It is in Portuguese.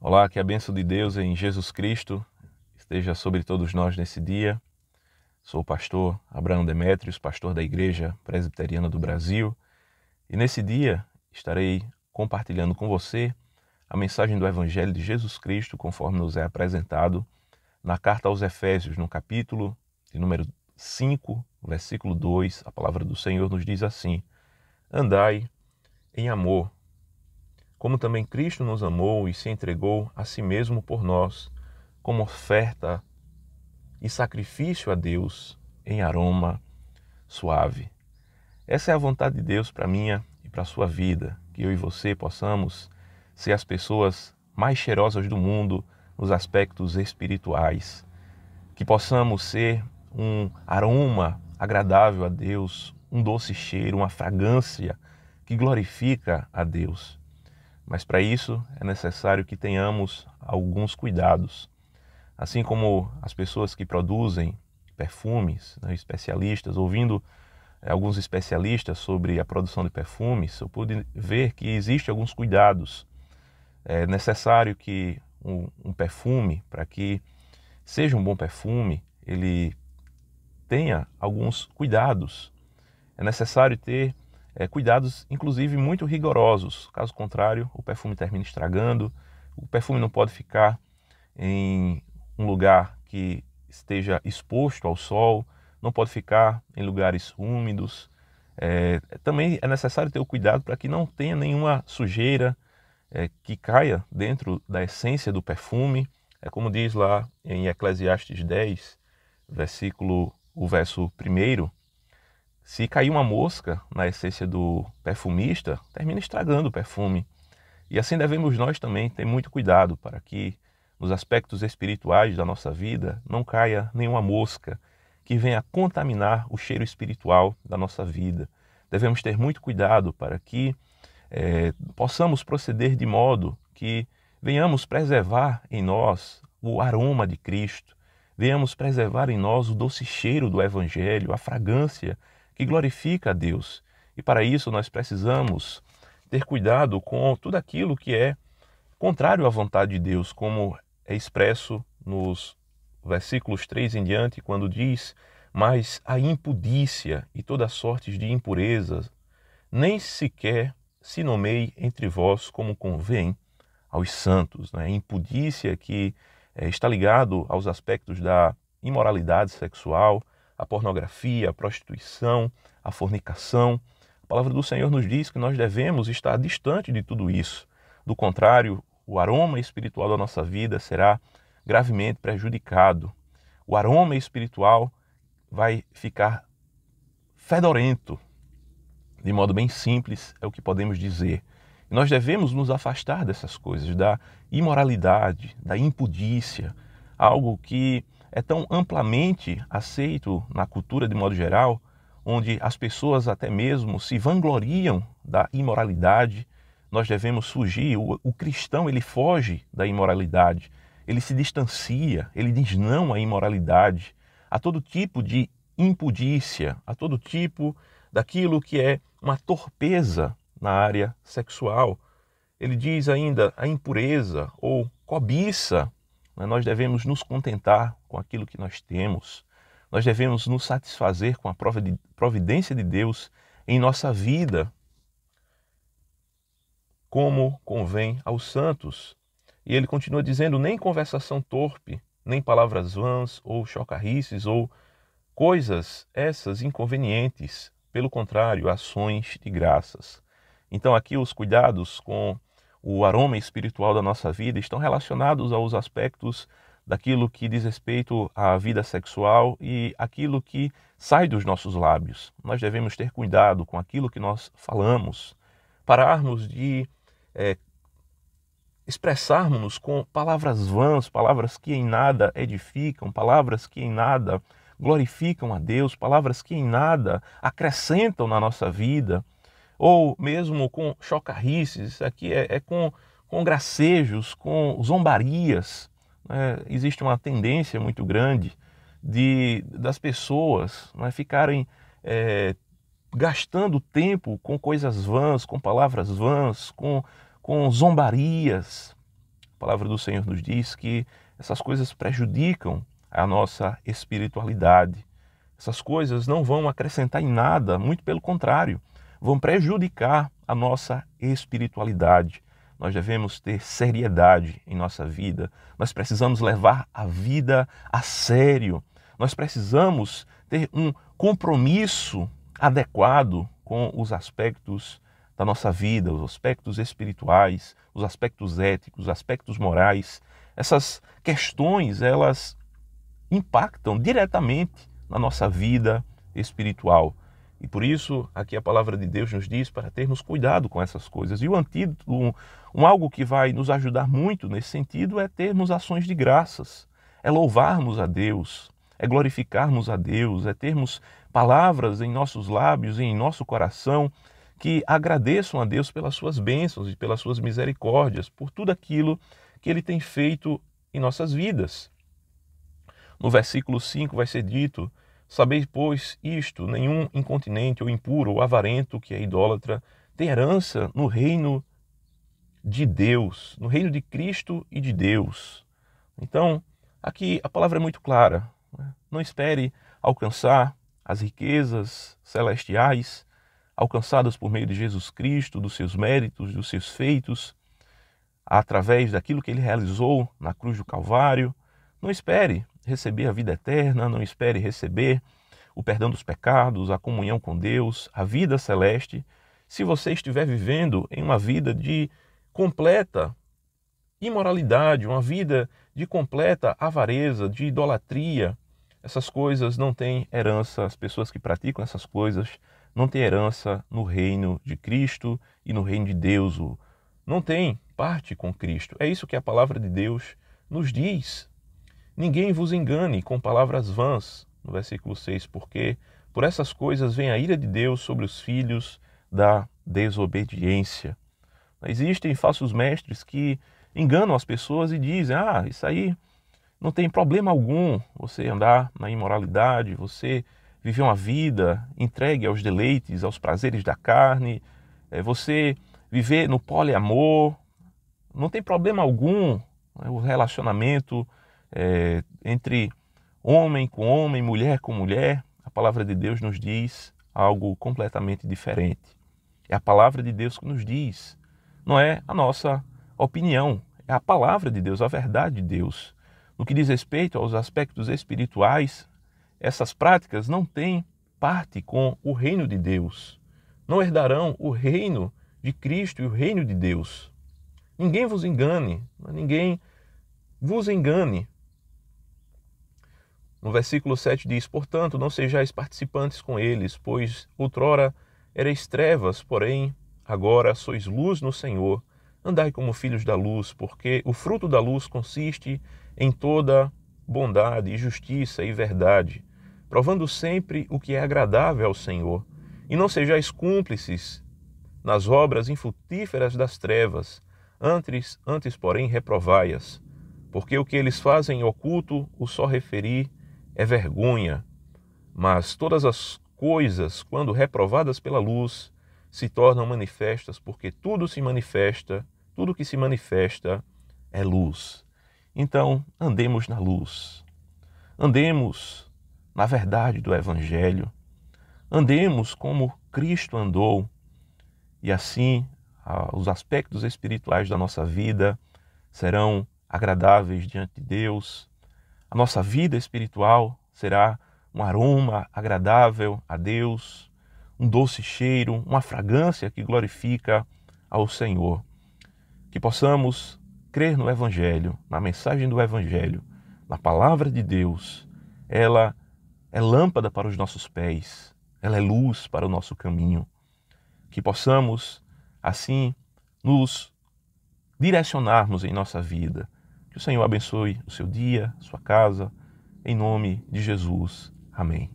Olá, que a bênção de Deus em Jesus Cristo esteja sobre todos nós nesse dia. Sou o pastor Abraão Demétrios, pastor da Igreja Presbiteriana do Brasil, e nesse dia estarei compartilhando com você a mensagem do Evangelho de Jesus Cristo, conforme nos é apresentado na carta aos Efésios, no capítulo de número 5, versículo 2, a palavra do Senhor nos diz assim: Andai em amor, como também Cristo nos amou e se entregou a si mesmo por nós, como oferta e sacrifício a Deus em aroma suave. Essa é a vontade de Deus para minha e para a sua vida, que eu e você possamos ser as pessoas mais cheirosas do mundo nos aspectos espirituais, que possamos ser um aroma agradável a Deus, um doce cheiro, uma fragrância que glorifica a Deus. Mas para isso é necessário que tenhamos alguns cuidados. Assim como as pessoas que produzem perfumes, especialistas, ouvindo alguns especialistas sobre a produção de perfumes, eu pude ver que existem alguns cuidados. É necessário que um perfume, para que seja um bom perfume, ele tenha alguns cuidados. É necessário ter cuidados, inclusive, muito rigorosos. Caso contrário, o perfume termina estragando. O perfume não pode ficar em um lugar que esteja exposto ao sol, não pode ficar em lugares úmidos. Também é necessário ter o cuidado para que não tenha nenhuma sujeira que caia dentro da essência do perfume. É como diz lá em Eclesiastes 10, o verso 1, se cair uma mosca na essência do perfumista, termina estragando o perfume. E assim devemos nós também ter muito cuidado para que nos aspectos espirituais da nossa vida não caia nenhuma mosca que venha contaminar o cheiro espiritual da nossa vida. Devemos ter muito cuidado para que possamos proceder de modo que venhamos preservar em nós o aroma de Cristo, venhamos preservar em nós o doce cheiro do Evangelho, a fragrância que glorifica a Deus. E para isso nós precisamos ter cuidado com tudo aquilo que é contrário à vontade de Deus, como é expresso nos versículos 3 em diante, quando diz: mas a impudícia e toda sorte de impurezas nem sequer se nomeie entre vós como convém aos santos. A impudícia que está ligado aos aspectos da imoralidade sexual, a pornografia, a prostituição, a fornicação. A palavra do Senhor nos diz que nós devemos estar distante de tudo isso. Do contrário, o aroma espiritual da nossa vida será gravemente prejudicado. O aroma espiritual vai ficar fedorento. De modo bem simples, é o que podemos dizer. Nós devemos nos afastar dessas coisas, da imoralidade, da impudícia, algo que é tão amplamente aceito na cultura de modo geral, onde as pessoas até mesmo se vangloriam da imoralidade. Nós devemos fugir. O cristão, ele foge da imoralidade, ele se distancia, ele diz não à imoralidade, a todo tipo de impudícia, a todo tipo daquilo que é uma torpeza na área sexual. Ele diz ainda a impureza ou cobiça. Nós devemos nos contentar com aquilo que nós temos. Nós devemos nos satisfazer com a providência de Deus em nossa vida, como convém aos santos. E ele continua dizendo: nem conversação torpe, nem palavras vãs ou chocarrices ou coisas essas inconvenientes, pelo contrário, ações de graças. Então aqui os cuidados com o aroma espiritual da nossa vida estão relacionados aos aspectos daquilo que diz respeito à vida sexual e aquilo que sai dos nossos lábios. Nós devemos ter cuidado com aquilo que nós falamos, pararmos de expressarmos-nos com palavras vãs, palavras que em nada edificam, palavras que em nada glorificam a Deus, palavras que em nada acrescentam na nossa vida, ou mesmo com chocarrices. Aqui com gracejos, com zombarias. Existe uma tendência muito grande das pessoas ficarem gastando tempo com coisas vãs, com palavras vãs, com zombarias. A palavra do Senhor nos diz que essas coisas prejudicam a nossa espiritualidade. Essas coisas não vão acrescentar em nada, muito pelo contrário, vão prejudicar a nossa espiritualidade. Nós devemos ter seriedade em nossa vida, nós precisamos levar a vida a sério, nós precisamos ter um compromisso adequado com os aspectos da nossa vida, os aspectos espirituais, os aspectos éticos, os aspectos morais. Essas questões, elas impactam diretamente na nossa vida espiritual. E por isso, aqui a palavra de Deus nos diz para termos cuidado com essas coisas. E o antídoto, algo que vai nos ajudar muito nesse sentido é termos ações de graças, é louvarmos a Deus, é glorificarmos a Deus, é termos palavras em nossos lábios e em nosso coração que agradeçam a Deus pelas suas bênçãos e pelas suas misericórdias, por tudo aquilo que Ele tem feito em nossas vidas. No versículo 5 vai ser dito: sabeis, pois, isto, nenhum incontinente ou impuro ou avarento que é idólatra tem herança no reino de Deus, no reino de Cristo e de Deus. Então, aqui a palavra é muito clara. Não espere alcançar as riquezas celestiais alcançadas por meio de Jesus Cristo, dos seus méritos, dos seus feitos, através daquilo que Ele realizou na cruz do Calvário. Não espere receber a vida eterna, não espere receber o perdão dos pecados, a comunhão com Deus, a vida celeste, se você estiver vivendo em uma vida de completa imoralidade, uma vida de completa avareza, de idolatria. Essas coisas não têm herança, as pessoas que praticam essas coisas não têm herança no reino de Cristo e no reino de Deus, não têm parte com Cristo. É isso que a palavra de Deus nos diz. Ninguém vos engane com palavras vãs, no versículo 6, porque por essas coisas vem a ira de Deus sobre os filhos da desobediência. Existem falsos mestres que enganam as pessoas e dizem: isso aí não tem problema algum, você andar na imoralidade, você viver uma vida entregue aos deleites, aos prazeres da carne, você viver no poliamor, não tem problema algum, o relacionamento entre homem com homem, mulher com mulher. A palavra de Deus nos diz algo completamente diferente. É a palavra de Deus que nos diz, não é a nossa opinião, é a palavra de Deus, a verdade de Deus. No que diz respeito aos aspectos espirituais, essas práticas não têm parte com o reino de Deus, não herdarão o reino de Cristo e o reino de Deus. Ninguém vos engane, ninguém vos engane. No versículo 7 diz: portanto, não sejais participantes com eles, pois outrora erais trevas, porém agora sois luz no Senhor. Andai como filhos da luz, porque o fruto da luz consiste em toda bondade e justiça e verdade, provando sempre o que é agradável ao Senhor. E não sejais cúmplices nas obras infrutíferas das trevas, antes porém, reprovai-as, porque o que eles fazem em oculto, o só referir é vergonha. Mas todas as coisas, quando reprovadas pela luz, se tornam manifestas, porque tudo que se manifesta é luz. Então, andemos na luz. Andemos na verdade do Evangelho. Andemos como Cristo andou. E assim, os aspectos espirituais da nossa vida serão agradáveis diante de Deus. A nossa vida espiritual será um aroma agradável a Deus, um doce cheiro, uma fragrância que glorifica ao Senhor. Que possamos crer no Evangelho, na mensagem do Evangelho, na palavra de Deus. Ela é lâmpada para os nossos pés, ela é luz para o nosso caminho. Que possamos, assim, nos direcionarmos em nossa vida. Que o Senhor abençoe o seu dia, sua casa, em nome de Jesus. Amém.